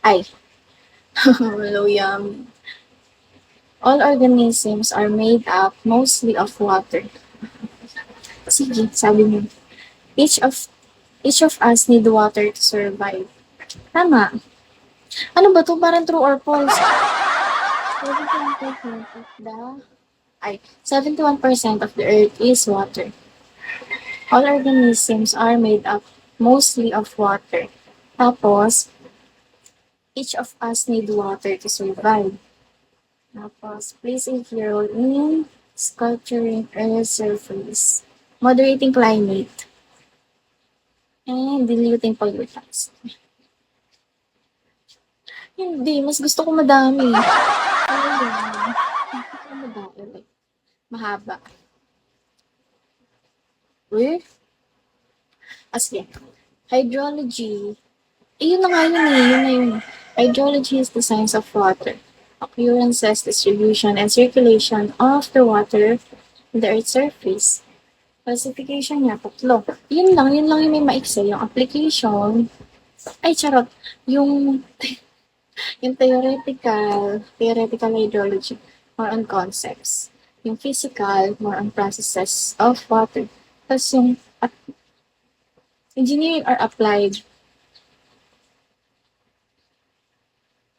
Ay, hello, yum. All organisms are made up mostly of water. Sige, sabi mo. Each of each of us need water to survive. Tama. Ano ba to? Parang true or false? 71% of the 71% of the earth is water. All organisms are made up mostly of water. Tapos, each of us need water to survive. Tapos, plays a key role in sculpturing Earth's surface, moderating climate, and diluting pollutants. Hindi, mas gusto ko madami. Ano yun? Gusto ko madami. Like, mahaba. Uy, sige. Hydrology. Yun na nga yun eh. Yun na yun. Hydrology is the science of water. Occurrences, distribution, and circulation of the water in the Earth's surface. Classification niya, tatlo. Yun lang yung may maiksa. Yung application, ay charot, yung, yung theoretical hydrology, more on concepts. Yung physical, more on processes of water. Tapos yung engineering or applied.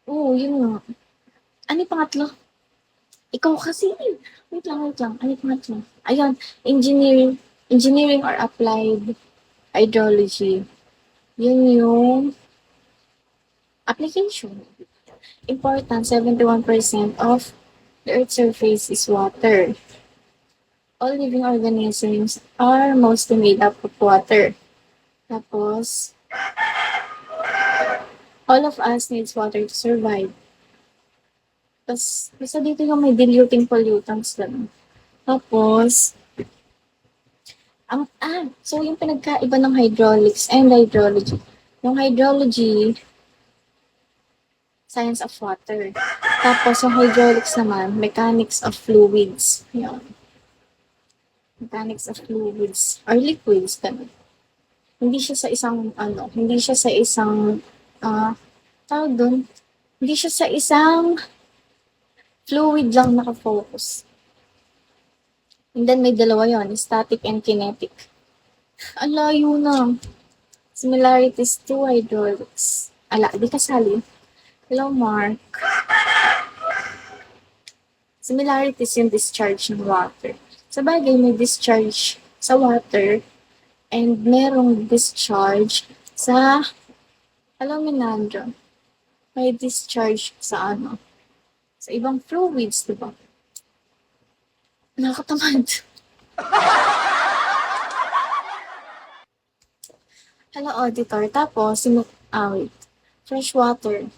Oo, yun nga. Ano yung pangatlo? Ikaw kasi. Wait lang. Ano yung pangatlo? Ayun, engineering or applied hydrology. Yun yung application. Important, 71% of the Earth's surface is water. All living organisms are mostly made up of water. Tapos, all of us needs water to survive. Tapos, isa dito yung may diluting pollutants lang. Tapos, so yung pinagkaiba ng hydraulics and hydrology. Yung hydrology, science of water. Tapos, yung hydraulics naman, mechanics of fluids. Yan. Mechanics of fluids or liquids. Ganun. Hindi siya sa isang, tawag dun, hindi siya sa isang fluid lang nakafocus. And then may dalawa yon, static and kinetic. Ang layo na. Similarities to hydraulics. Di kasali. Hello, Mark. Similarities yung discharge ng water. Sa bagay, may discharge sa water and merong discharge sa, alam mo Nandro, may discharge sa sa ibang fluids, diba? Nakakatamad. Hello, auditor. Tapos, wait. Fresh water.